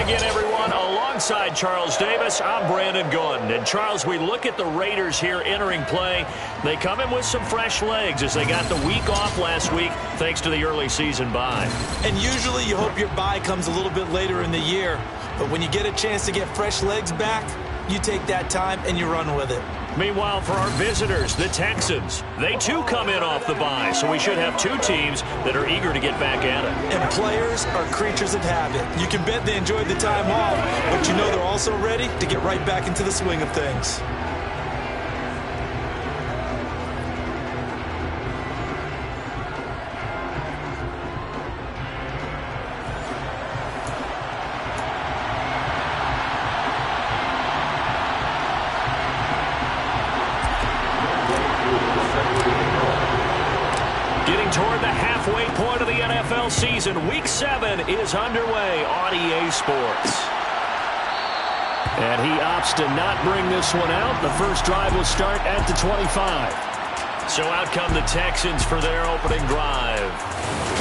again, everyone. Alongside Charles Davis, I'm Brandon Gordon. And, Charles, we look at the Raiders here entering play. They come in with some fresh legs as they got the week off last week thanks to the early season bye. And usually you hope your bye comes a little bit later in the year. But when you get a chance to get fresh legs back, you take that time and you run with it. Meanwhile, for our visitors, the Texans, they too come in off the bye, so we should have two teams that are eager to get back at it. And players are creatures of habit. You can bet they enjoyed the time off, but you know they're also ready to get right back into the swing of things. Toward the halfway point of the NFL season, Week 7 is underway on EA Sports. And he opts to not bring this one out. The first drive will start at the 25. So out come the Texans for their opening drive.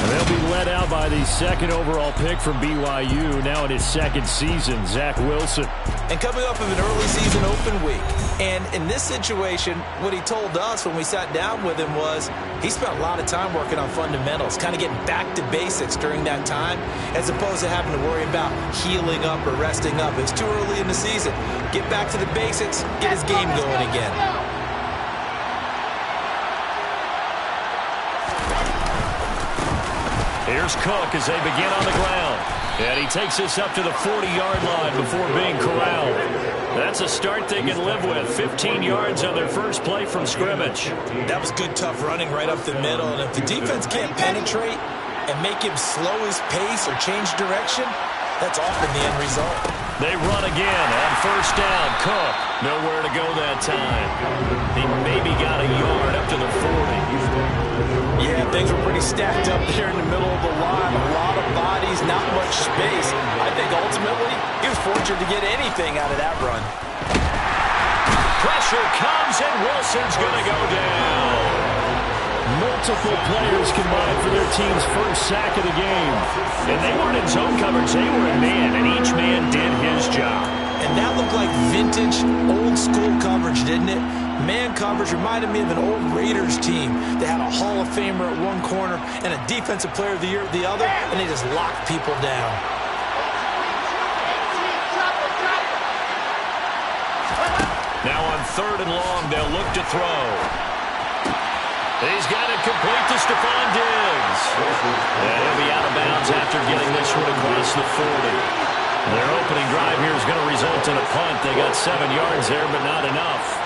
And they'll be led out by the second overall pick from BYU, now in his second season, Zach Wilson. And coming off of an early season open week. And in this situation, what he told us when we sat down with him was he spent a lot of time working on fundamentals, kind of getting back to basics during that time, as opposed to having to worry about healing up or resting up. It's too early in the season. Get back to the basics, get his game going again. Here's Cook as they begin on the ground. And he takes this up to the 40-yard line before being corralled. That's a start they can live with. 15 yards on their first play from scrimmage. That was good, tough running right up the middle. And if the defense can't penetrate and make him slow his pace or change direction, that's often the end result. They run again on first down. Cook, nowhere to go that time. He maybe got a yard up to the 40. Yeah, things were pretty stacked up there in the middle of the line. A lot of bodies, not much space. I think ultimately he was fortunate to get anything out of that run. Pressure comes and Wilson's going to go down. Multiple players combined for their team's first sack of the game. And they weren't in zone coverage, they were in man, and each man did his job. And that looked like vintage, old-school coverage, didn't it? Man coverage reminded me of an old Raiders team. They had a Hall of Famer at one corner and a Defensive Player of the Year at the other, and they just locked people down. Now on third and long, they'll look to throw. He's got it complete to Stephon Diggs. And he'll be out of bounds after getting this one across the 40. Their opening drive here is going to result in a punt. They got 7 yards there, but not enough.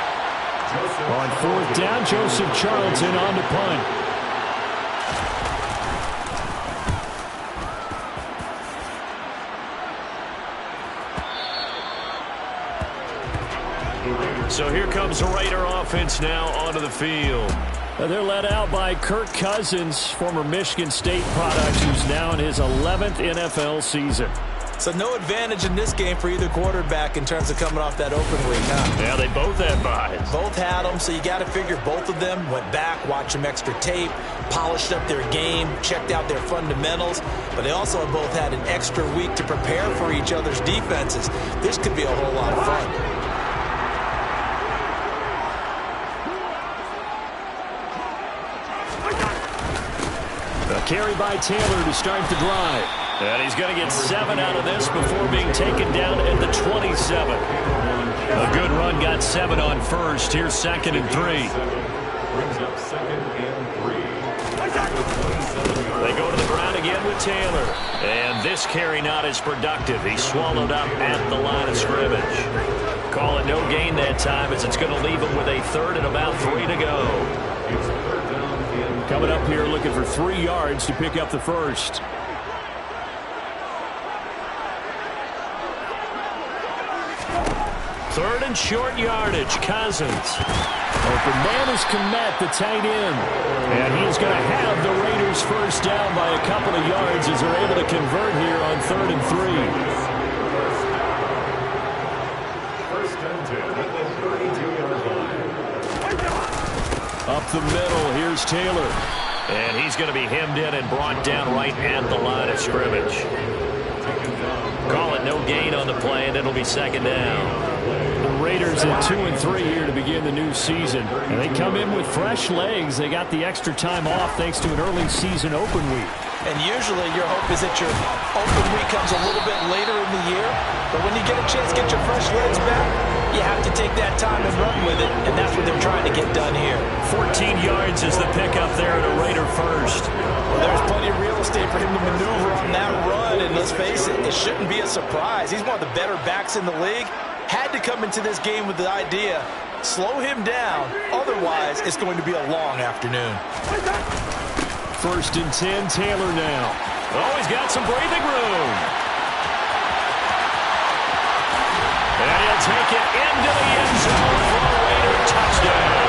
On fourth down, Joseph Charlton on to punt. So here comes the Raider offense now onto the field. They're led out by Kirk Cousins, former Michigan State product, who's now in his 11th NFL season. So no advantage in this game for either quarterback in terms of coming off that open week, huh? Yeah, they both had buys. Both had them, so you got to figure both of them went back, watched some extra tape, polished up their game, checked out their fundamentals, but they also both had an extra week to prepare for each other's defenses. This could be a whole lot of fun. A carry by Taylor to start the drive. And he's going to get 7 out of this before being taken down at the 27. A good run, got 7 on first. Here's 2nd and 3. They go to the ground again with Taylor. And this carry not as productive. He's swallowed up at the line of scrimmage. Call it no gain that time as it's going to leave him with a 3rd and about 3 to go. Coming up here looking for 3 yards to pick up the first. Third and short yardage, Cousins. Open man is Kmet, the tight end. And he is going to have the Raiders first down by a couple of yards as they're able to convert here on 3rd and 3. Up the middle, here's Taylor. And he's going to be hemmed in and brought down right at the line of scrimmage. Call it no gain. on the play, and it'll be second down. The Raiders at 2-3 here to begin the new season. And they come in with fresh legs. They got the extra time off thanks to an early season open week. And usually your hope is that your open week comes a little bit later in the year. But when you get a chance to get your fresh legs back, you have to take that time and run with it. And that's what they're trying to get done here. 14 yards is the pickup there at a Raider first. Well, there's plenty of real estate for him to maneuver on that run. And let's face it, it shouldn't be a surprise. He's one of the better backs in the league. Had to come into this game with the idea, slow him down. Otherwise, it's going to be a long afternoon. 1st and 10, Taylor now. Oh, he's got some breathing room. And he'll take it into the end zone for a Raider touchdown.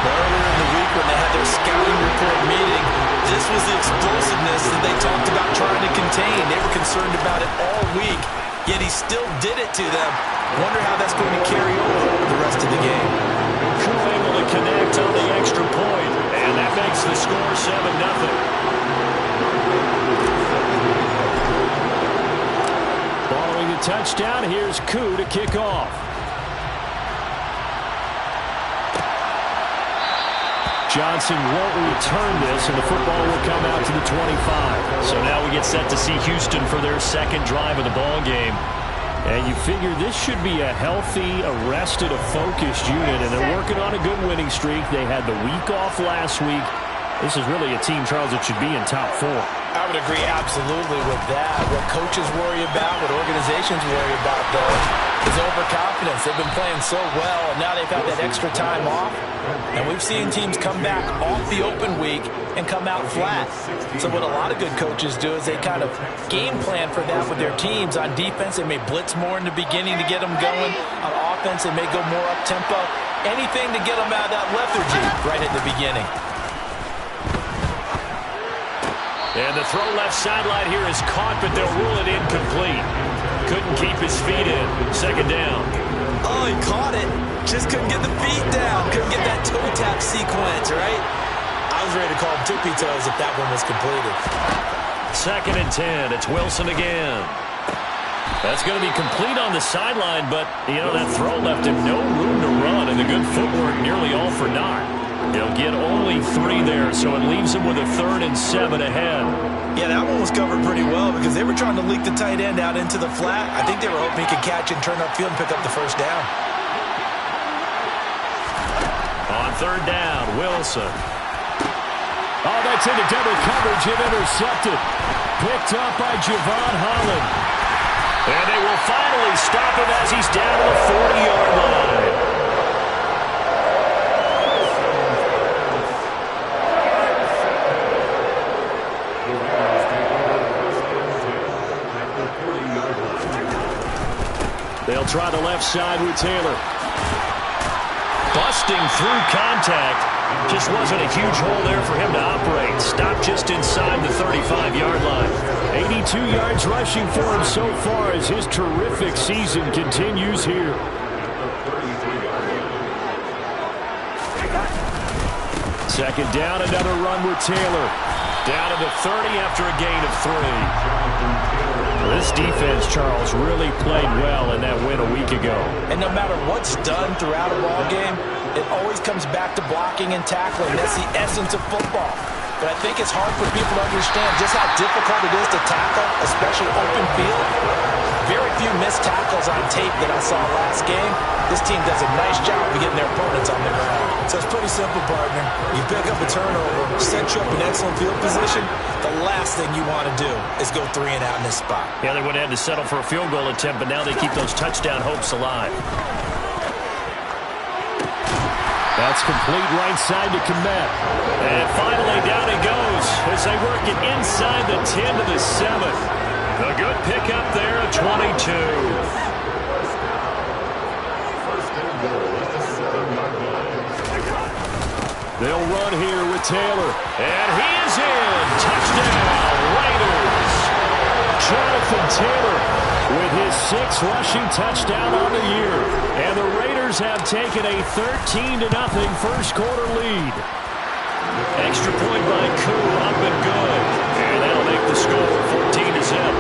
Earlier in the week when they had their scouting report meeting, this was the explosiveness that they talked about trying to contain. They were concerned about it all week, yet he still did it to them. Wonder how that's going to carry over the rest of the game. Koo able to connect on the extra point, and that makes the score 7-0. Following the touchdown, here's Koo to kick off. Johnson won't return this, and the football will come out to the 25. So now we get set to see Houston for their second drive of the ball game. And you figure this should be a healthy, arrested, a focused unit, and they're working on a good winning streak. They had the week off last week. This is really a team, Charles, that should be in top 4. I would agree absolutely with that. What coaches worry about, what organizations worry about, though, is overconfidence. They've been playing so well, and now they've had that extra time off. And we've seen teams come back off the open week and come out flat. So what a lot of good coaches do is they kind of game plan for that with their teams. On defense, they may blitz more in the beginning to get them going. On offense, they may go more up-tempo. Anything to get them out of that lethargy right at the beginning. And the throw left sideline here is caught, but they'll rule it incomplete. Couldn't keep his feet in. Second down. Oh, he caught it. Just couldn't get the feet down. Couldn't get that toe tap sequence, right? I was ready to call him tippy toes if that one was completed. 2nd and 10. It's Wilson again. That's going to be complete on the sideline, but, you know, that throw left him no room to run, and the good footwork nearly all for naught. He'll get only 3 there, so it leaves him with a 3rd and 7 ahead. Yeah, that one was covered pretty well because they were trying to leak the tight end out into the flat. I think they were hoping he could catch and turn upfield and pick up the first down. On 3rd down, Wilson. Oh, that's into double coverage and intercepted. Picked up by Javon Holland. And they will finally stop him as he's down to the 40-yard line. They'll try the left side with Taylor. Busting through contact. Just wasn't a huge hole there for him to operate. Stopped just inside the 35-yard line. 82 yards rushing for him so far as his terrific season continues here. Second down, another run with Taylor. Down to the 30 after a gain of 3. This defense, Charles, really played well in that win a week ago. And no matter what's done throughout a ball game, it always comes back to blocking and tackling. That's the essence of football. But I think it's hard for people to understand just how difficult it is to tackle, especially open field. Very few missed tackles on tape that I saw last game. This team does a nice job of getting their opponents on the ground. So it's pretty simple, partner. You pick up a turnover, set you up in excellent field position. The last thing you want to do is go 3 and out in this spot. Yeah, they would have had to settle for a field goal attempt, but now they keep those touchdown hopes alive. That's complete right side to Kmet. And finally down he goes as they work it inside the 10 to the 7. A good pickup there at 22. They'll run here with Taylor. And he is in. Touchdown, Raiders. Jonathan Taylor with his 6th rushing touchdown on the year. And the Raiders have taken a 13-0 first quarter lead. Extra point by Koo, up and good. And that'll make the score 14-7.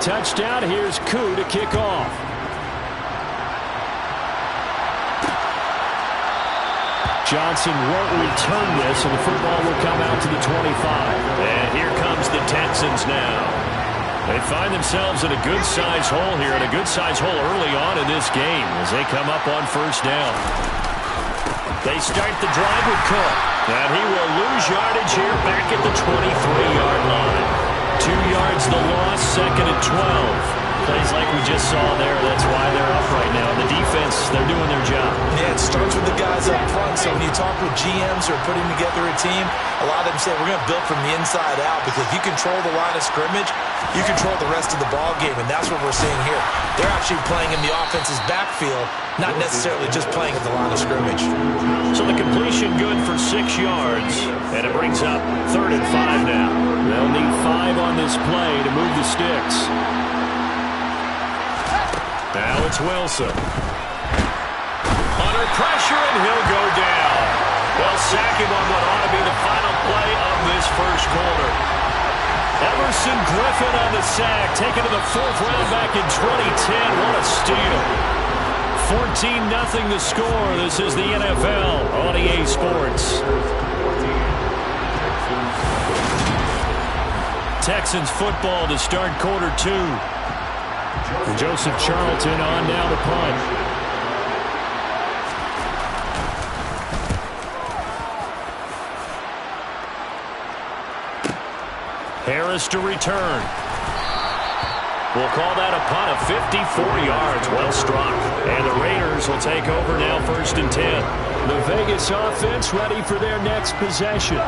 touchdown. Here's Koo to kick off. Johnson won't return this, and the football will come out to the 25. And here comes the Texans now. They find themselves in a good-sized hole here, and a good-sized hole early on in this game as they come up on first down. They start the drive with Cook, and he will lose yardage here back at the 23-yard line. 2 yards the loss, second and 12. Plays like we just saw there. That's why they're up right now. The defense, they're doing their job. Yeah, it starts with the guys up front. So when you talk with GMs who are putting together a team, a lot of them say we're going to build from the inside out, because if you control the line of scrimmage, you control the rest of the ball game, and that's what we're seeing here. They're actually playing in the offense's backfield, not necessarily just playing at the line of scrimmage. So the completion good for 6 yards, and it brings up 3rd and 5 now. They'll need 5 on this play to move the sticks. Now it's Wilson. Under pressure, and he'll go down. They'll sack him on what ought to be the final play of this first quarter. Everson Griffin on the sack, taken to the 4th round back in 2010. What a steal. 14-0 the score. This is the NFL on EA Sports. Texans football to start quarter 2. Joseph Charlton on now to punt. Harris to return. We'll call that a punt of 54 yards. Well struck. And the Raiders will take over now, 1st and 10. The Vegas offense ready for their next possession.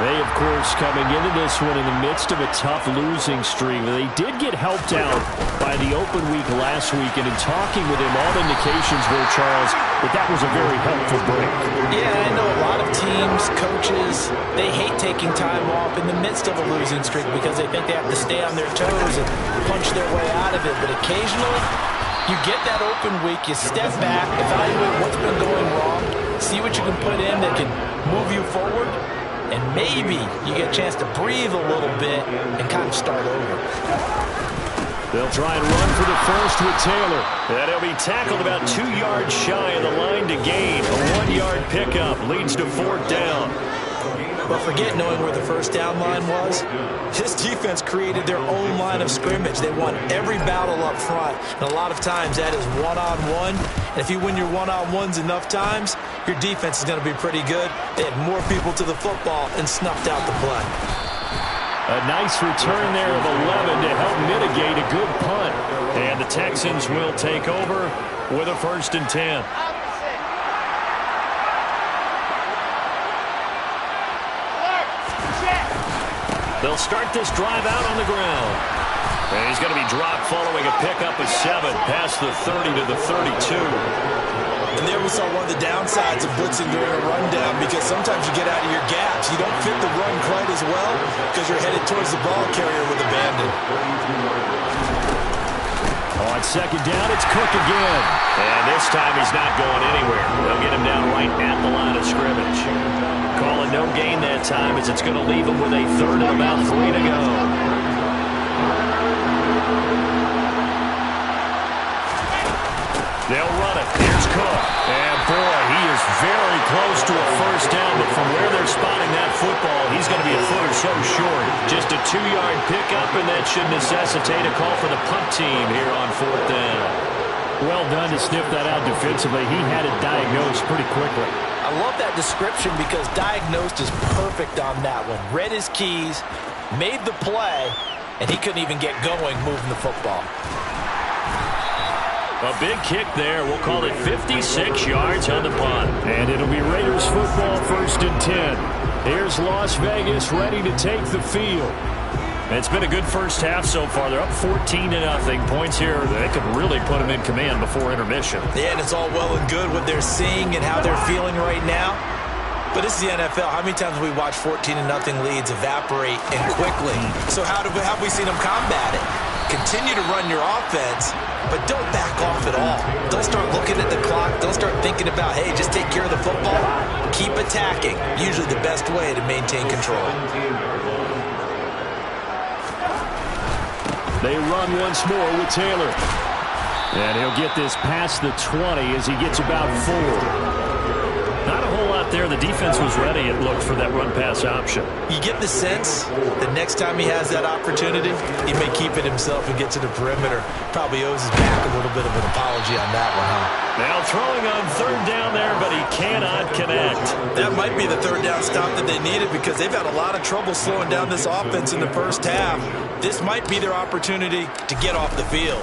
They, of course, coming into this one in the midst of a tough losing streak. They did get helped out by the open week last week, and in talking with him, all indications were, Charles, that was a very helpful break. Yeah, I know a lot of teams, coaches, they hate taking time off in the midst of a losing streak because they think they have to stay on their toes and punch their way out of it. But occasionally, you get that open week, you step back, evaluate what's been going wrong, see what you can put in that can move you forward, and maybe you get a chance to breathe a little bit and kind of start over. They'll try and run for the first with Taylor. And he'll be tackled about 2 yards shy of the line to gain. A 1-yard pickup leads to 4th down. But forget knowing where the first down line was. This defense created their own line of scrimmage. They won every battle up front. And a lot of times that is one-on-one. And if you win your one-on-ones enough times, your defense is going to be pretty good. They had more people to the football and snuffed out the play. A nice return there of 11 to help mitigate a good punt. And the Texans will take over with a 1st and 10. They'll start this drive out on the ground. And he's going to be dropped following a pickup of 7 past the 30 to the 32. And there we saw one of the downsides of blitzing during a rundown, because sometimes you get out of your gaps. You don't fit the run quite as well because you're headed towards the ball carrier with abandon. On 2nd down, it's Cook again. And this time he's not going anywhere. They'll get him down right at the line of scrimmage. Calling no gain that time, as it's going to leave him with a 3rd and about 3 to go. They'll run it. Here's Cook. And boy, he is very close to a first down, but from where they're spotting that football, he's going to be a foot or so short. Just a 2-yard pickup, and that should necessitate a call for the punt team here on 4th down. Well done to sniff that out defensively. He had it diagnosed pretty quickly. I love that description because diagnosed is perfect on that one. Read his keys, made the play, and he couldn't even get going moving the football. A big kick there. We'll call it 56 yards on the punt. And it'll be Raiders football, 1st and 10. Here's Las Vegas ready to take the field. It's been a good first half so far. They're up 14-0. Points here that could really put them in command before intermission. Yeah, and it's all well and good what they're seeing and how they're feeling right now. But this is the NFL. How many times have we watched 14-0 leads evaporate and quickly? So how have we seen them combat it? Continue to run your offense, but don't back off at all. Don't start looking at the clock. Don't start thinking about, hey, just take care of the football. Keep attacking. Usually the best way to maintain control. They run once more with Taylor. And he'll get this past the 20 as he gets about 4. Not a whole lot there. The defense was ready, it looked, for that run-pass option. You get the sense that next time he has that opportunity, he may keep it himself and get to the perimeter. Probably owes his back a little bit of an apology on that one, huh? Now throwing on third down there, but he cannot connect. That might be the third down stop that they needed because they've had a lot of trouble slowing down this offense in the first half. This might be their opportunity to get off the field.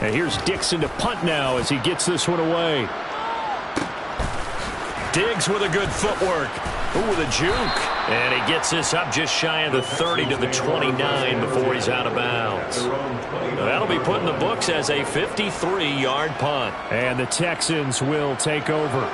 And here's Dixon to punt now as he gets this one away. Diggs with a good footwork. Ooh, with a juke. And he gets this up just shy of the 30 to the 29 before he's out of bounds. That'll be put in the books as a 53-yard punt. And the Texans will take over.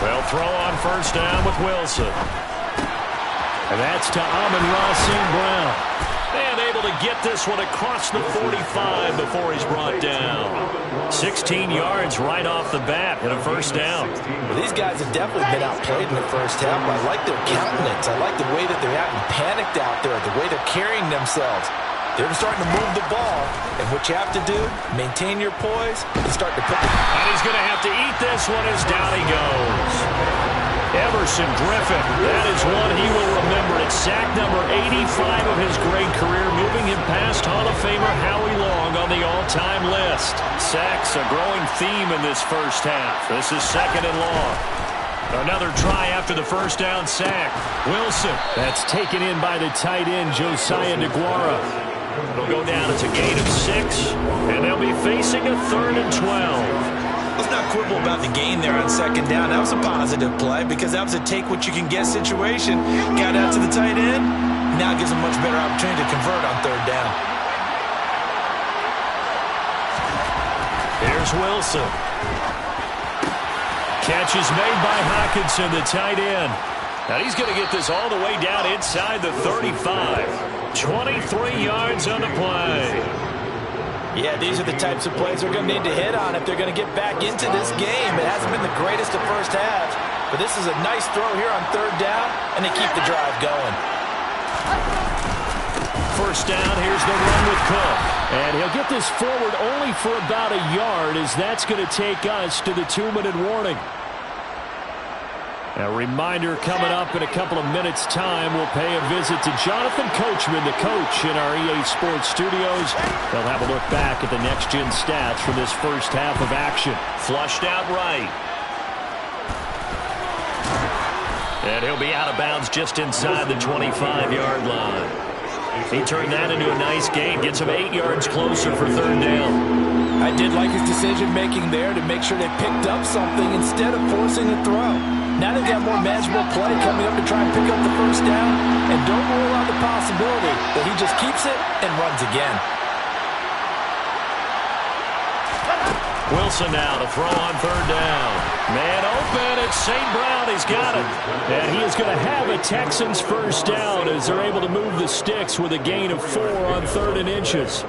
They'll throw on first down with Wilson. And that's to Amon-Ra St. Brown. And able to get this one across the 45 before he's brought down. 16 yards right off the bat and a first down. Well, these guys have definitely been outplayed in the first half. I like their countenance. I like the way that they're acting panicked out there, the way they're carrying themselves. They're starting to move the ball. And what you have to do, maintain your poise and start to put the... And he's going to have to eat this one as down he goes. Everson Griffin, that is one he will remember. It's sack number 85 of his great career, moving him past Hall of Famer Howie Long on the all-time list. Sacks a growing theme in this first half. This is second and long. Another try after the first down sack. Wilson. That's taken in by the tight end, Josiah DeGuara. It'll go down as a gain of 6, and they'll be facing a 3rd and 12. Let's not quibble about the gain there on second down. That was a positive play because that was a take-what-you-can-get situation. Got out to the tight end. Now gives a much better opportunity to convert on third down. Here's Wilson. Catch is made by Hockenson, the tight end. Now he's going to get this all the way down inside the 35. 23 yards on the play. Yeah, these are the types of plays they're going to need to hit on if they're going to get back into this game. It hasn't been the greatest of first halves, but this is a nice throw here on third down, and they keep the drive going. First down, here's the run with Cook. And he'll get this forward only for about a yard, as that's going to take us to the 2-minute warning. A reminder coming up in a couple of minutes' time. We'll pay a visit to Jonathan Coachman, the coach in our EA Sports studios. They'll have a look back at the next-gen stats from this first half of action. Flushed out right. And he'll be out of bounds just inside the 25-yard line. He turned that into a nice gain. Gets him 8 yards closer for third down. I did like his decision-making there to make sure they picked up something instead of forcing a throw. Now they've got more manageable play coming up to try and pick up the first down. And don't rule out the possibility that he just keeps it and runs again. Wilson now to throw on third down. Man open, it's St. Brown. He's got it. And he is going to have a Texans first down as they're able to move the sticks with a gain of 4 on 3rd and inches.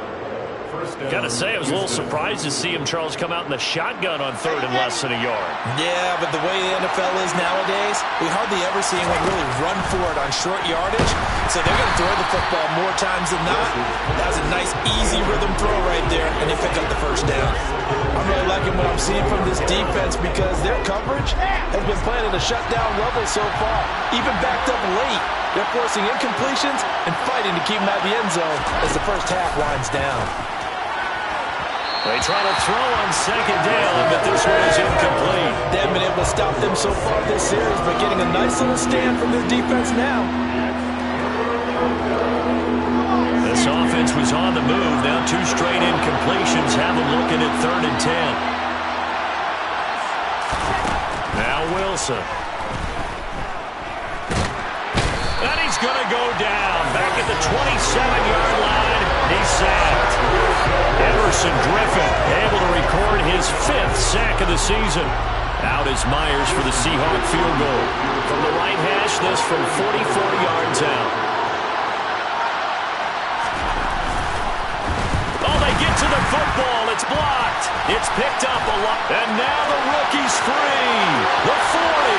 Got to say, I was a little surprised to see him, Charles, come out in the shotgun on third and less than a yard. Yeah, but the way the NFL is nowadays, we hardly ever see anyone really run for it on short yardage. So they're going to throw the football more times than not. That was a nice, easy rhythm throw right there, and they pick up the first down. I'm really liking what I'm seeing from this defense because their coverage has been playing at a shutdown level so far. Even backed up late, they're forcing incompletions and fighting to keep them out of the end zone as the first half winds down. They try to throw on second down, but this one is incomplete. They haven't been able to stop them so far this series, but getting a nice little stand from this defense now. This offense was on the move. Now 2 straight incompletions have them looking at 3rd and 10. Now Wilson. And he's going to go down. Back at the 27-yard line. He's sacked. Everson Griffin able to record his 5th sack of the season. Out is Myers for the Seahawk field goal. From the right hash, this from 44 yards out. Oh, they get to the football. It's blocked. It's picked up a lot. And now the rookie's free. The 40.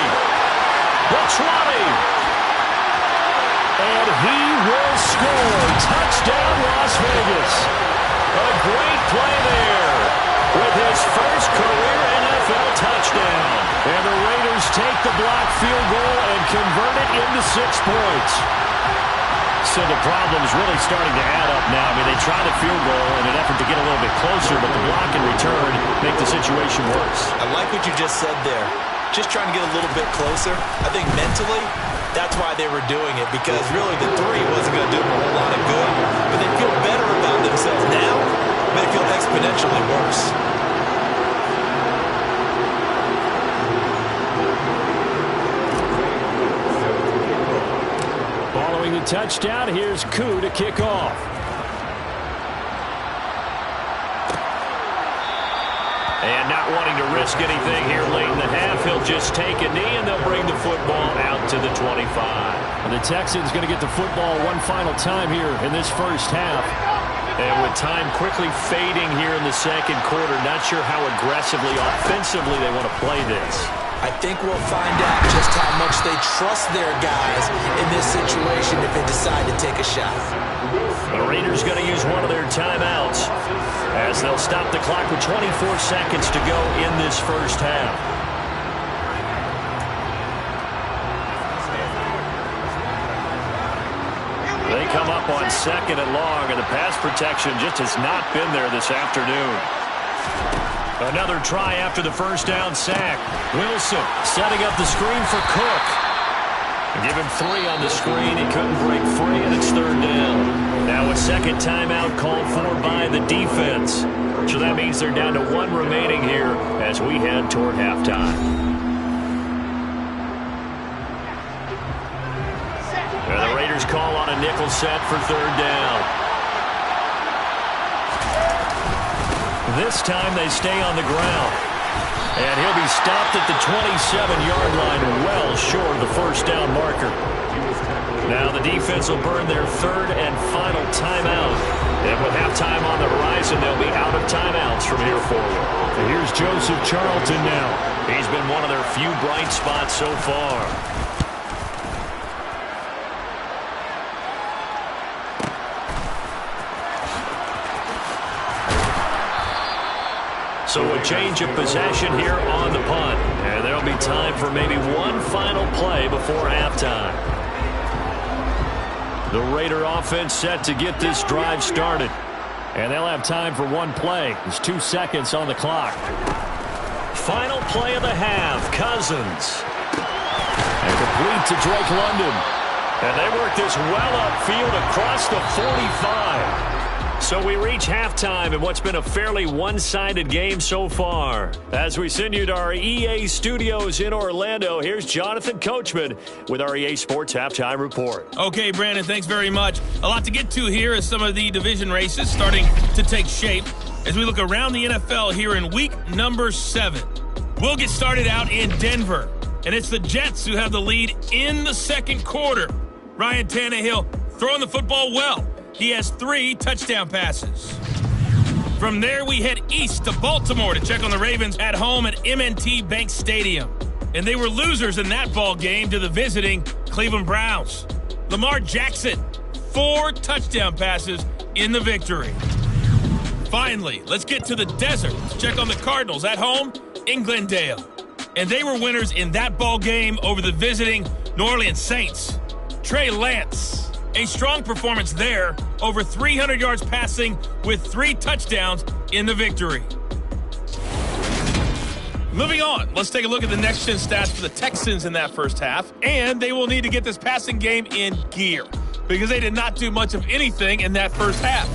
The 20. And he will score. Touchdown, Las Vegas. A great play there with his first career NFL touchdown. And the Raiders take the blocked field goal and convert it into 6 points. So the problem's really starting to add up now. I mean, they tried a field goal in an effort to get a little bit closer, but the block and return make the situation worse. I like what you just said there. Just trying to get a little bit closer. I think mentally, that's why they were doing it, because really the 3 wasn't going to do them a whole lot of good. But they feel better about themselves now. They feel exponentially worse. Following the touchdown, here's Koo to kick off. And not wanting to risk anything here late in the half, he'll just take a knee, and they'll bring the football out to the 25. And the Texans going to get the football one final time here in this first half. And with time quickly fading here in the second quarter, not sure how aggressively, offensively they want to play this. I think we'll find out just how much they trust their guys in this situation if they decide to take a shot. The Raiders going to use one of their timeouts as they'll stop the clock with 24 seconds to go in this first half. They come up on 2nd and long, and the pass protection just has not been there this afternoon. Another try after the first down sack. Wilson setting up the screen for Cook. Give him 3 on the screen. He couldn't break free, and it's 3rd down. Now a second timeout called for by the defense. So that means they're down to 1 remaining here as we head toward halftime. And the Raiders call on a nickel set for 3rd down. This time they stay on the ground. And he'll be stopped at the 27-yard line, well short of the first down marker. Now the defense will burn their 3rd and final timeout. And with halftime on the horizon, they'll be out of timeouts from here forward. And here's Joseph Charlton now. He's been one of their few bright spots so far. So a change of possession here on the punt. And there'll be time for maybe one final play before halftime. The Raider offense set to get this drive started. And they'll have time for one play. There's 2 seconds on the clock. Final play of the half. Cousins. And complete to Drake London. And they work this well upfield across the 45. So we reach halftime in what's been a fairly one-sided game so far. As we send you to our EA studios in Orlando, here's Jonathan Coachman with our EA Sports Halftime Report. Okay, Brandon, thanks very much. A lot to get to here as some of the division races starting to take shape as we look around the NFL here in week number 7. We'll get started out in Denver, and it's the Jets who have the lead in the second quarter. Ryan Tannehill throwing the football well. He has 3 touchdown passes. From there, we head east to Baltimore to check on the Ravens at home at M&T Bank Stadium. And they were losers in that ball game to the visiting Cleveland Browns. Lamar Jackson, 4 touchdown passes in the victory. Finally, let's get to the desert to check on the Cardinals at home in Glendale. And they were winners in that ball game over the visiting New Orleans Saints. Trey Lance, a strong performance there, over 300 yards passing with 3 touchdowns in the victory. Moving on, let's take a look at the next-gen stats for the Texans in that first half, and they will need to get this passing game in gear because they did not do much of anything in that first half,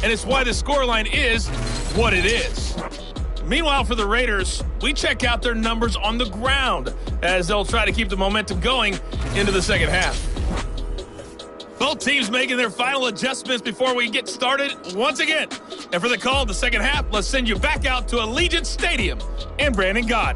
and it's why the scoreline is what it is. Meanwhile, for the Raiders, we check out their numbers on the ground as they'll try to keep the momentum going into the second half. Both teams making their final adjustments before we get started once again. And for the call of the second half, let's send you back out to Allegiant Stadium and Brandon Gott.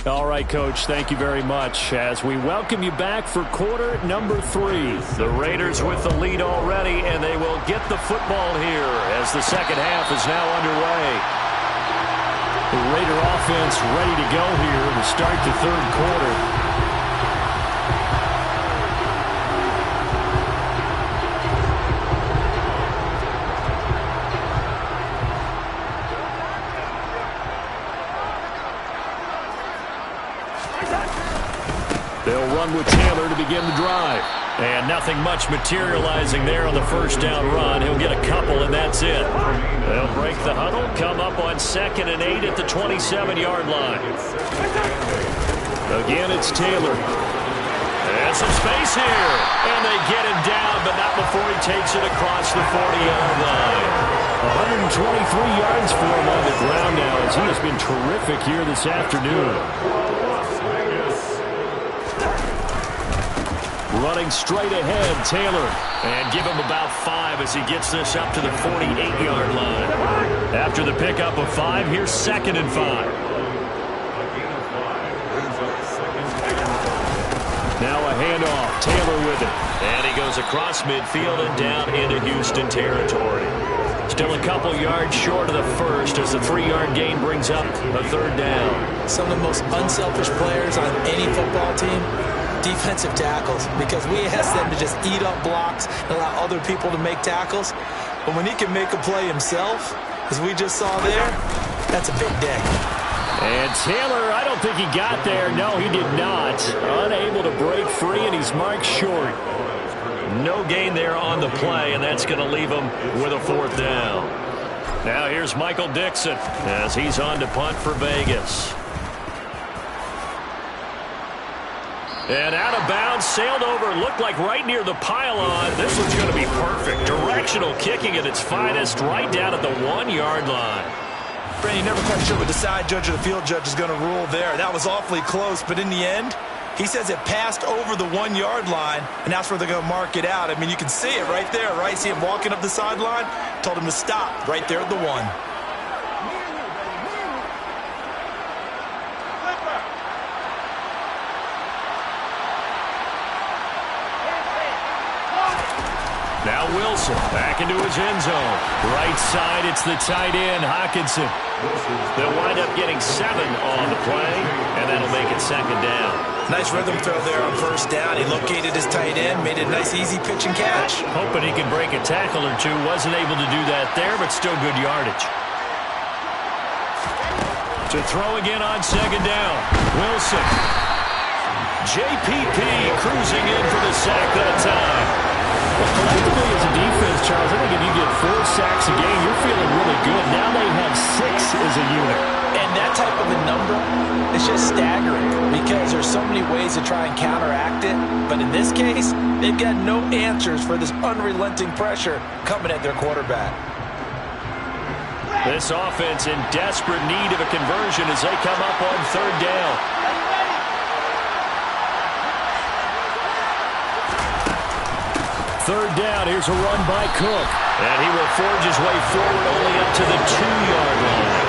All right, Coach, thank you very much. As we welcome you back for quarter number 3. The Raiders with the lead already, and they will get the football here as the second half is now underway. The Raider offense ready to go here to start the third quarter. They'll run with Taylor to begin the drive. And nothing much materializing there on the first down run. He'll get a couple, and that's it. They'll break the huddle, come up on 2nd and 8 at the 27-yard line. Again, it's Taylor. And some space here. And they get him down, but not before he takes it across the 40-yard line. 123 yards for him on the ground now, as he has been terrific here this afternoon. Running straight ahead, Taylor. And give him about 5 as he gets this up to the 48-yard line. After the pickup of 5, here's 2nd and 5. Now a handoff. Taylor with it. And he goes across midfield and down into Houston territory. Still a couple yards short of the first as the 3-yard gain brings up a third down. Some of the most unselfish players on any football team, defensive tackles, because we ask them to just eat up blocks and allow other people to make tackles. But when he can make a play himself, as we just saw there, that's a big day. And Taylor, I don't think he got there. No, he did not. Unable to break free, and he's marked short. No gain there on the play, and that's going to leave him with a 4th down. Now here's Michael Dixon as he's on to punt for Vegas. And out of bounds, sailed over, looked like right near the pylon. This one's going to be perfect. Directional kicking at its finest, right down at the 1-yard line. Brandon, you're never quite sure what the side judge or the field judge is going to rule there. That was awfully close, but in the end, he says it passed over the 1-yard line, and that's where they're going to mark it out. I mean, you can see it right there, right? See him walking up the sideline? Told him to stop right there at the 1. Now Wilson back into his end zone. Right side, it's the tight end, Hockenson. They'll wind up getting 7 on the play, and that'll make it 2nd down. Nice rhythm throw there on 1st down. He located his tight end, made it a nice, easy pitch and catch. Hoping he could break a tackle or two. Wasn't able to do that there, but still good yardage. To throw again on 2nd down. Wilson. JPP cruising in for the sack that time. Well, collectively as a defense, Charles, I think if you get 4 sacks a game, you're feeling really good. Now they have 6 as a unit. And that type of a number is just staggering because there's so many ways to try and counteract it. But in this case, they've got no answers for this unrelenting pressure coming at their quarterback. This offense in desperate need of a conversion as they come up on 3rd down. Third down, here's a run by Cook. And he will forge his way forward only up to the 2-yard line.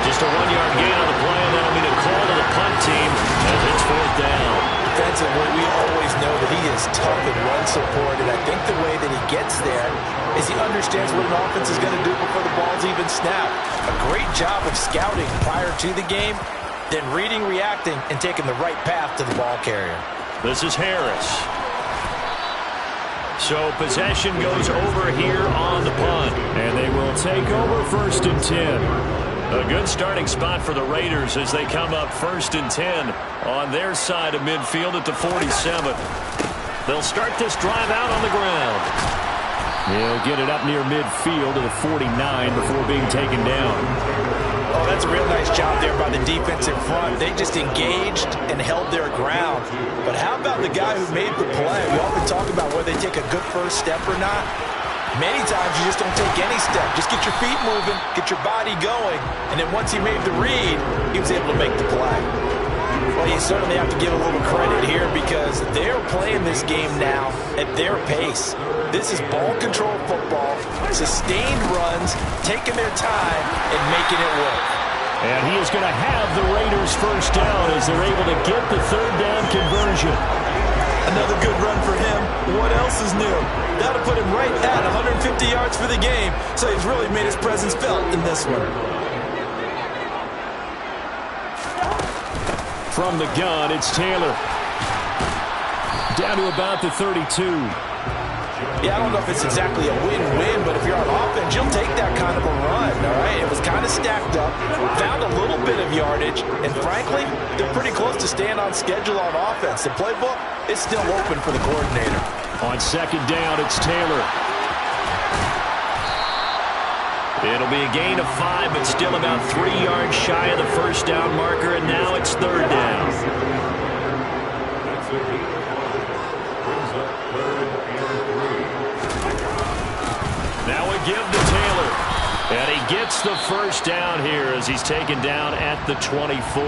Just a 1-yard gain on the play, and that'll be the call to the punt team as it's 4th down. Defensively, we always know that he is tough and run support, and I think the way that he gets there is he understands what an offense is going to do before the ball's even snapped. A great job of scouting prior to the game, then reading, reacting, and taking the right path to the ball carrier. This is Harris. So possession goes over here on the punt. And they will take over 1st and 10. A good starting spot for the Raiders as they come up 1st and 10 on their side of midfield at the 47. They'll start this drive out on the ground. They'll get it up near midfield to the 49 before being taken down. Oh, that's a real nice job there by the defense in front. They just engaged and held their ground. But how about the guy who made the play? We often talk about whether they take a good first step or not. Many times you just don't take any step. Just get your feet moving, get your body going, and then once he made the read, he was able to make the play. Well, you certainly have to give a little credit here because they're playing this game now at their pace. This is ball control football, sustained runs, taking their time, and making it work. And he is going to have the Raiders first down as they're able to get the third down conversion. Another good run for him. What else is new? That'll put him right at 150 yards for the game, so he's really made his presence felt in this one. From the gun, it's Taylor. Down to about the 32. Yeah, I don't know if it's exactly a win-win, but if you're on offense, you'll take that kind of a run, all right? It was kind of stacked up, found a little bit of yardage, and frankly, they're pretty close to staying on schedule on offense. The playbook is still open for the coordinator. On second down, it's Taylor. It'll be a gain of 5, but still about 3 yards shy of the first down marker, and now it's third down. Now a give to Taylor. And he gets the first down here as he's taken down at the 24.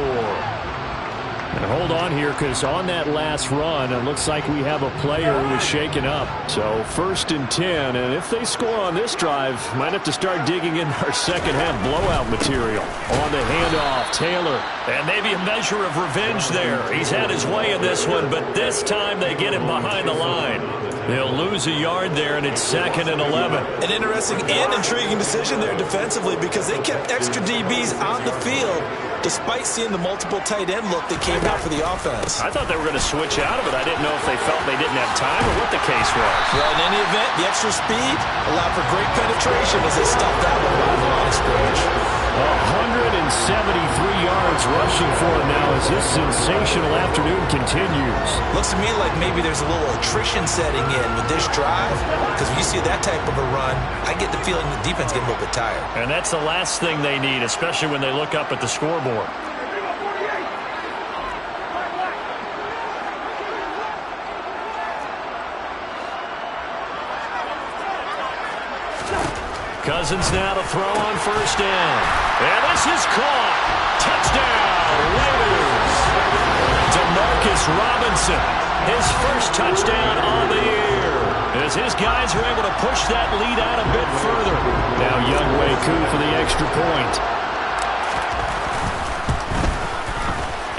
And hold on here, because on that last run, it looks like we have a player who is shaken up. So first and 10, and if they score on this drive, might have to start digging in our second-half blowout material. On the handoff, Taylor. And maybe a measure of revenge there. He's had his way in this one, but this time they get him behind the line. They'll lose a yard there, and it's 2nd and 11. An interesting and intriguing decision there defensively because they kept extra DBs on the field despite seeing the multiple tight end look that came out for the offense. I thought they were going to switch out of it. I didn't know if they felt they didn't have time or what the case was. Well, in any event, the extra speed allowed for great penetration as they stuffed that one by the line of scrimmage. 173 yards rushing for him now as this sensational afternoon continues. Looks to me like maybe there's a little attrition setting in with this drive because when you see that type of a run, I get the feeling the defense getting a little bit tired. And that's the last thing they need, especially when they look up at the scoreboard. Cousins now to throw on first down. And this is caught. Touchdown, Raiders. DeMarcus Robinson, his first touchdown on the year. As his guys are able to push that lead out a bit further. Now Younghoe Koo for the extra point.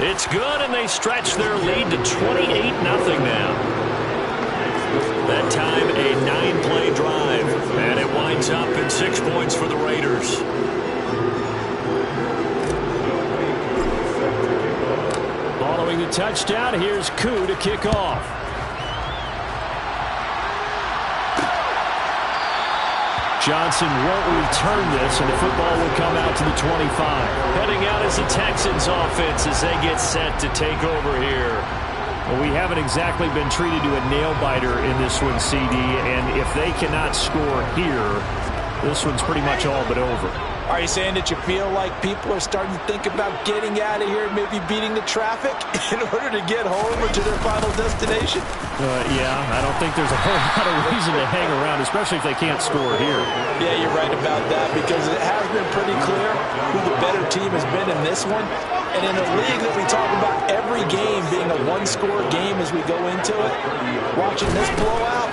It's good, and they stretch their lead to 28-0 now. That time, a 9-play drive, and it winds up in 6 points for the Raiders. Following the touchdown, here's Koo to kick off. Johnson won't return this, and the football will come out to the 25. Heading out is the Texans offense as they get set to take over here. Well, we haven't exactly been treated to a nail-biter in this one, CD, and if they cannot score here, this one's pretty much all but over. Are you saying that you feel like people are starting to think about getting out of here, maybe beating the traffic in order to get home or to their final destination? Yeah, I don't think there's a whole lot of reason to hang around, especially if they can't score here. Yeah, you're right about that because it has been pretty clear who the better team has been in this one. And in a league that we talk about every game being a one-score game as we go into it, watching this blowout,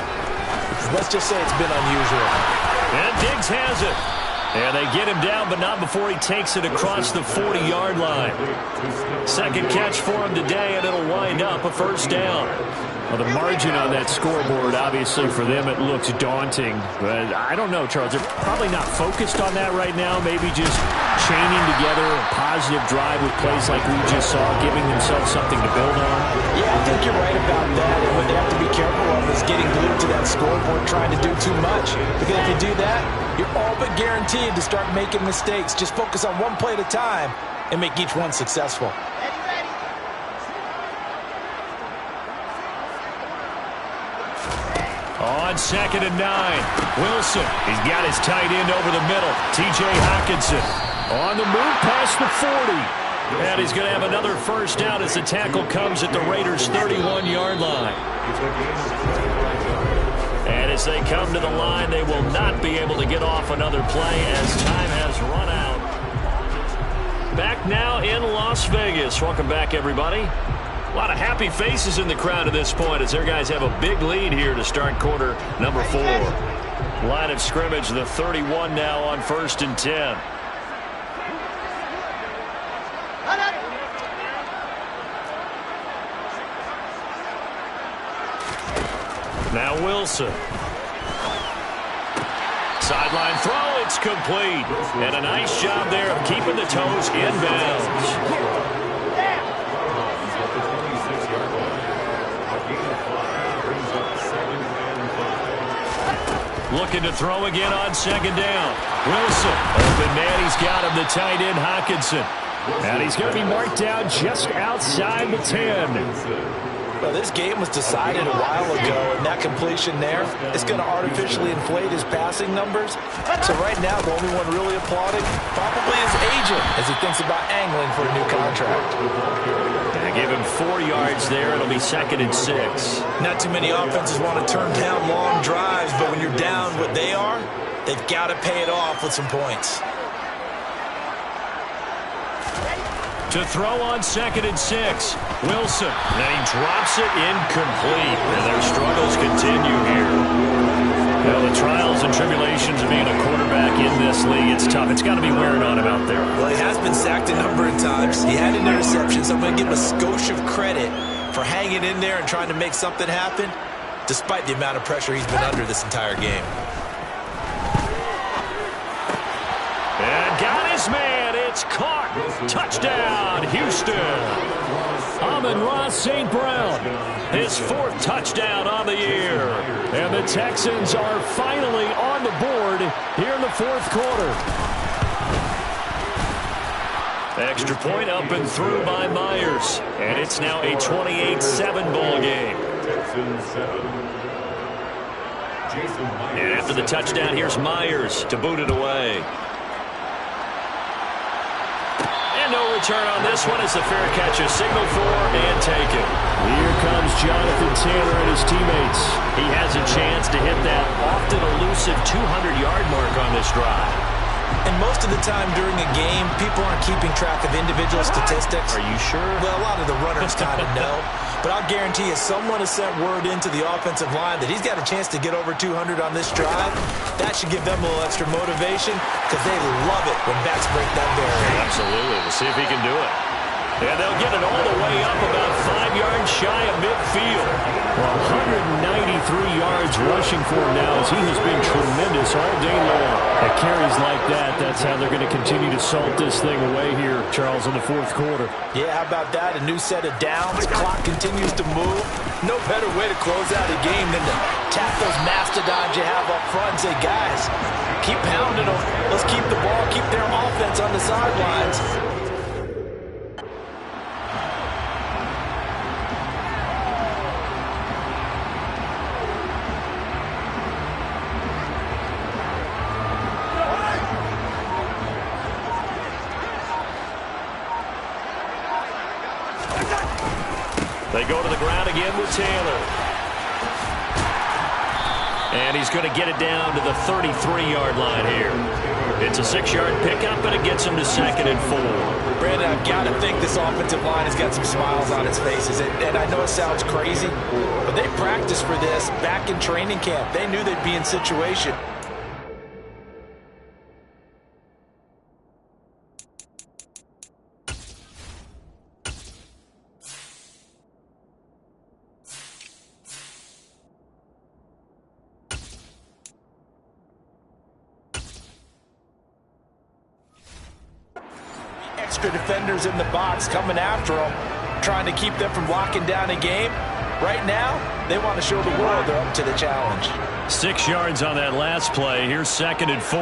let's just say it's been unusual. And Diggs has it. And they get him down, but not before he takes it across the 40-yard line. Second catch for him today, and it'll wind up a first down. Well, the margin on that scoreboard, obviously, for them, it looks daunting. But I don't know, Charles. They're probably not focused on that right now. Maybe just chaining together a positive drive with plays like we just saw, giving themselves something to build on. Yeah, I think you're right about that. And what they have to be careful of is getting glued to that scoreboard, trying to do too much. Because if you do that, you're all but guaranteed to start making mistakes. Just focus on one play at a time and make each one successful. On 2nd and 9, Wilson. He's got his tight end over the middle. T.J. Hockenson on the move past the 40. And he's going to have another first down as the tackle comes at the Raiders' 31-yard line. And as they come to the line, they will not be able to get off another play as time has run out. Back now in Las Vegas. Welcome back, everybody. A lot of happy faces in the crowd at this point as their guys have a big lead here to start quarter number 4. Line of scrimmage, the 31 now on 1st and 10. Now Wilson. Sideline throw, it's complete. And a nice job there of keeping the toes in bounds. Looking to throw again on second down. Wilson, open man, he's got him, the tight end Hockenson. And he's going to be marked down just outside the 10. Well, this game was decided a while ago, and that completion there is going to artificially inflate his passing numbers. So right now, the only one really applauding probably his agent as he thinks about angling for a new contract. And give him 4 yards there. It'll be 2nd and 6. Not too many offenses want to turn down long drives, but when you're down what they are, they've got to pay it off with some points. To throw on 2nd and 6. Wilson. And he drops it incomplete. And their struggles continue here. Well, the trials and tribulations of being a quarterback in this league, it's tough. It's got to be wearing on him out there. Well, he has been sacked a number of times. He had an interception, so I'm going to give him a skosh of credit for hanging in there and trying to make something happen, despite the amount of pressure he's been under this entire game. And got his man. It's caught. Touchdown, Houston. Amon-Ra St. Brown, his 4th touchdown on the year. And the Texans are finally on the board here in the 4th quarter. Extra point up and through by Myers. And it's now a 28-7 ball game. And after the touchdown, here's Myers to boot it away. No return on this one as the fair catch is signaled for and taken. Here comes Jonathan Taylor and his teammates. He has a chance to hit that often elusive 200-yard mark on this drive. And most of the time during a game, people aren't keeping track of individual statistics. Are you sure? Well, a lot of the runners kind of know. But I'll guarantee you someone has sent word into the offensive line that he's got a chance to get over 200 on this drive. That should give them a little extra motivation because they love it when backs break that barrier. Absolutely. We'll see if he can do it. And they'll get it all the way up about 5 yards shy of midfield. Well, 193 yards rushing for him now as he has been tremendous all day long. At carries like that, that's how they're going to continue to salt this thing away here, Charles, in the 4th quarter. Yeah, how about that? A new set of downs. Clock continues to move. No better way to close out a game than to tap those mastodons you have up front and say, guys, keep pounding them. Let's keep the ball, keep their offense on the sidelines. They go to the ground again with Taylor. And he's going to get it down to the 33-yard line here. It's a 6-yard pickup, and it gets him to 2nd and 4. Brandon, I've got to think this offensive line has got some smiles on its faces. And I know it sounds crazy, but they practiced for this back in training camp. They knew they'd be in situation. Extra defenders in the box coming after them, trying to keep them from locking down a game. Right now, they want to show the world they're up to the challenge. 6 yards on that last play. Here's 2nd and 4.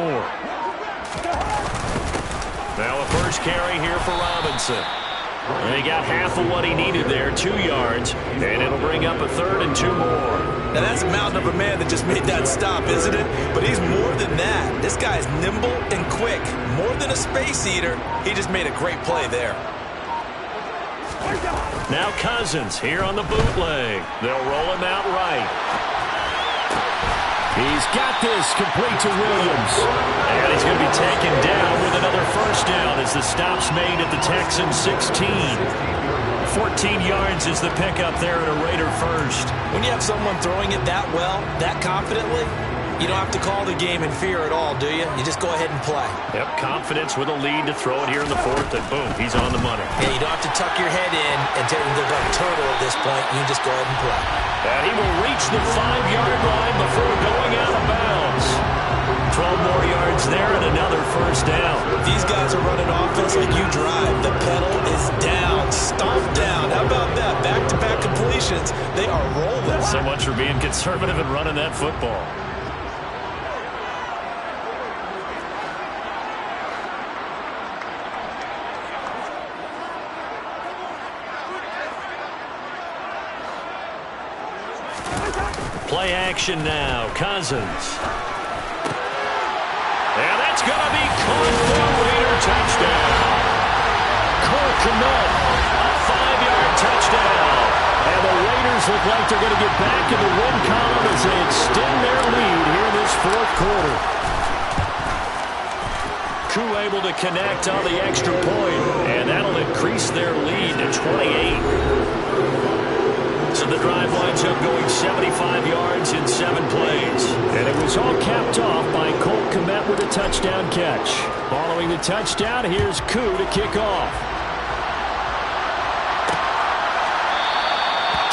Now a first carry here for Robinson. And he got half of what he needed there, 2 yards, and it'll bring up a 3rd and 2 more. Now that's a mountain of a man that just made that stop, isn't it? But he's more than that. This guy's nimble and quick. More than a space eater, he just made a great play there. Now Cousins here on the bootleg. They'll roll him out right. He's got this complete to Williams. And he's going to be taken down with another first down as the stop's made at the Texans 16. 14 yards is the pickup there at a Raider first. When you have someone throwing it that well, that confidently, You don't have to call the game in fear at all, do you? You just go ahead and play. Yep, confidence with a lead to throw it here in the fourth, and boom, he's on the money. Yeah, you don't have to tuck your head in and take the turtle at this point. You just go ahead and play. And he will reach the 5-yard line before going out of bounds. 12 more yards there and another first down. These guys are running offense like you drive. The pedal is down, stomp down. How about that? Back-to-back completions. They are rolling. So much for being conservative and running that football. Play action now. Cousins. And that's going to be caught for a Raider touchdown. Cole Kmet, a 5-yard touchdown. And the Raiders look like they're going to get back in the win column as they extend their lead here in this fourth quarter. Koo able to connect on the extra point, and that'll increase their lead to 28. So the drive winds up going 75 yards in 7 plays. And it was all capped off by Cole Kmet with a touchdown catch. Following the touchdown, here's Koo to kick off.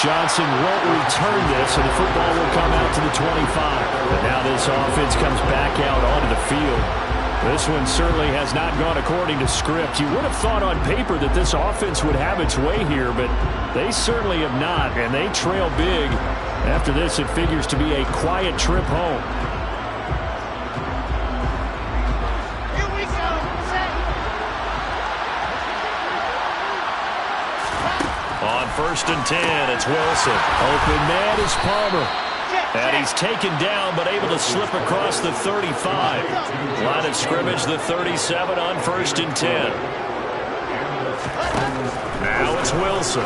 Johnson won't return this, and the football will come out to the 25. But now this offense comes back out onto the field. This one certainly has not gone according to script. You would have thought on paper that this offense would have its way here, but they certainly have not, and they trail big. After this, it figures to be a quiet trip home. Here we go. On 1st and 10, it's Wilson. Open man is Palmer. And he's taken down, but able to slip across the 35. Line of scrimmage, the 37 on 1st and 10. Now it's Wilson.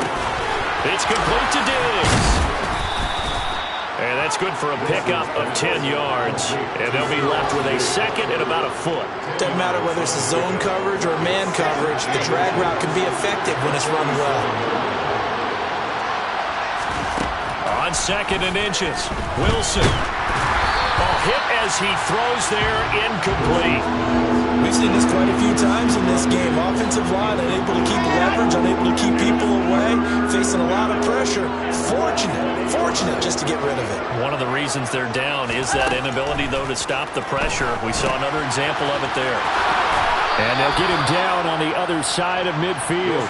It's complete to Diggs. And that's good for a pickup of 10 yards. And they'll be left with a second and about a foot. Doesn't matter whether it's a zone coverage or man coverage. The drag route can be effective when it's run well. On 2nd and inches, Wilson. Hit as he throws there, incomplete. We've seen this quite a few times in this game. Offensive line unable to keep leverage, unable to keep people away, facing a lot of pressure. Fortunate just to get rid of it. One of the reasons they're down is that inability, though, to stop the pressure. We saw another example of it there. And they'll get him down on the other side of midfield.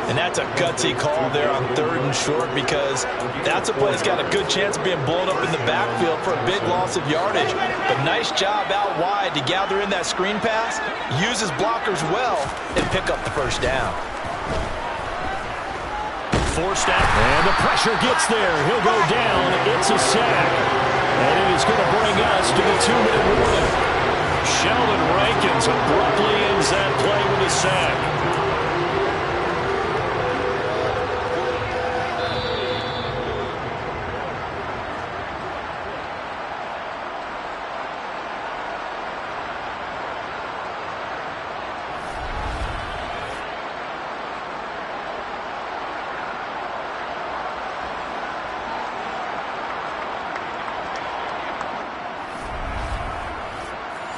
And that's a gutsy call there on 3rd and short, because that's a play that's got a good chance of being blown up in the backfield for a big loss of yardage. But nice job out wide to gather in that screen pass, use his blockers well, and pick up the first down. Forced out. And the pressure gets there. He'll go down. It's a sack. And it is going to bring us to the 2-minute warning. Sheldon Rankins abruptly ends that play with a sack.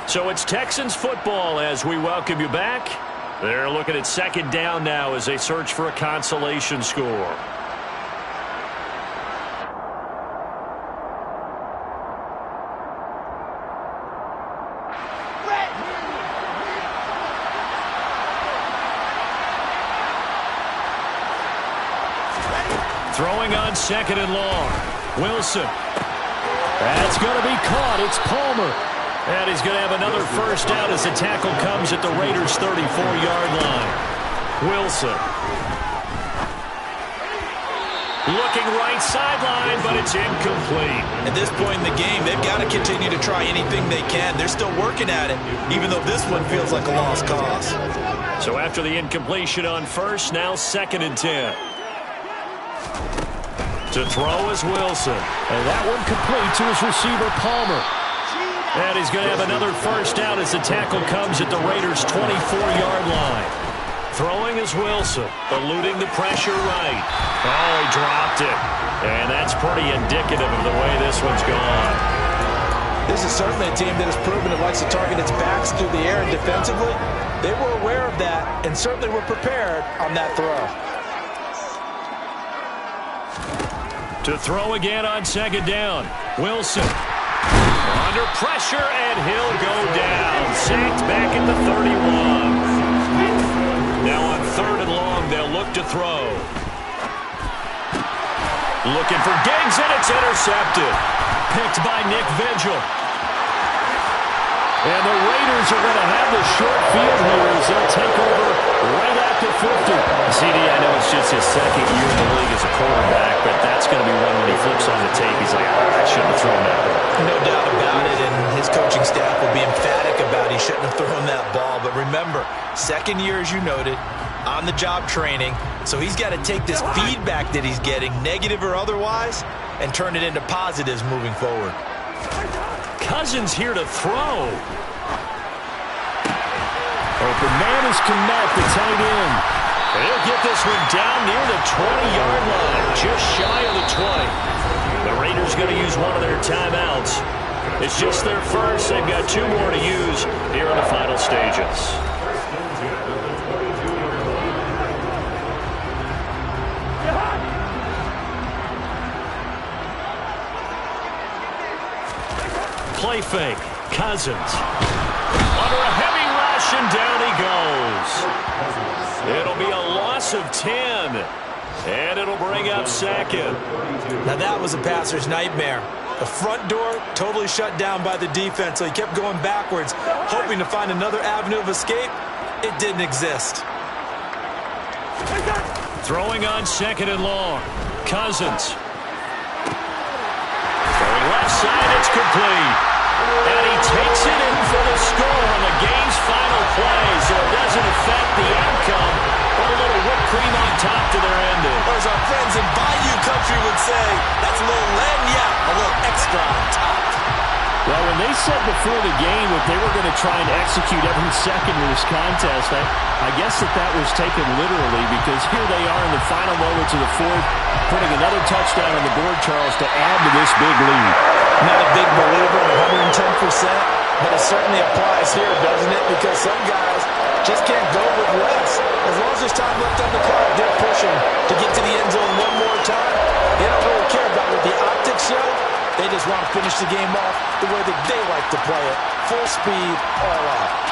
So it's Texans football as we welcome you back. They're looking at 2nd down now as they search for a consolation score. Throwing on 2nd and long. Wilson. That's going to be caught. It's Palmer. And he's going to have another first down as the tackle comes at the Raiders' 34-yard line. Wilson. Looking right sideline, but it's incomplete. At this point in the game, they've got to continue to try anything they can. They're still working at it, even though this one feels like a lost cause. So after the incompletion on 1st, now 2nd and 10. To throw is Wilson. And that one complete to his receiver, Palmer. And he's going to have another first down as the tackle comes at the Raiders' 24-yard line. Throwing is Wilson, eluding the pressure right. Oh, he dropped it. And that's pretty indicative of the way this one's gone. This This is certainly a team that has proven it likes to target its backs through the air, and defensively, they were aware of that and certainly were prepared on that throw. To throw again on second down. Wilson under pressure, and he'll go down. Sacked back at the 31. Now on 3rd and long, they'll look to throw. Looking for Diggs, and it's intercepted. Picked by Nick Vigil. And the Raiders are going to have the short field here as they'll take over right at the 50. CD, I know it's just his second year in the league as a quarterback, but that's going to be one when he flips on the tape. He's like, I shouldn't have thrown that ball. No doubt about it, and his coaching staff will be emphatic about he shouldn't have thrown that ball. But remember, second year, as you noted, on-the-job training, so he's got to take this feedback that he's getting, negative or otherwise, and turn it into positives moving forward. Cousins here to throw. Open man is Kmet, the tight end. He'll get this one down near the 20-yard line, just shy of the 20. The Raiders going to use one of their timeouts. It's just their first. They've got 2 more to use here in the final stages. Play fake. Cousins. Under a heavy rush, and down he goes. It'll be a loss of 10. And it'll bring up 2nd. Now that was a passer's nightmare. The front door totally shut down by the defense, so he kept going backwards, hoping to find another avenue of escape. It didn't exist. Throwing on 2nd and long. Cousins. Throwing left side, it's complete. And he takes it in for the score on the game's final play, so it doesn't affect the outcome. But a little whipped cream on top to their ending. Or as our friends in Bayou Country would say, that's a little lagniappe, a little extra on top. Well, when they said before the game that they were going to try and execute every second of this contest, I guess that was taken literally, because here they are in the final moments of the 4th, putting another touchdown on the board, Charles, to add to this big lead. Not a big believer in 110%, but it certainly applies here, doesn't it? Because some guys just can't go with less. As long as there's time left on the clock, they're pushing to get to the end zone one more time. They don't really care about what the optics show. They just want to finish the game off the way that they like to play it. Full speed, all out.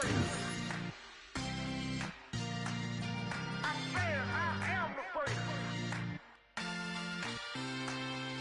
Hurry.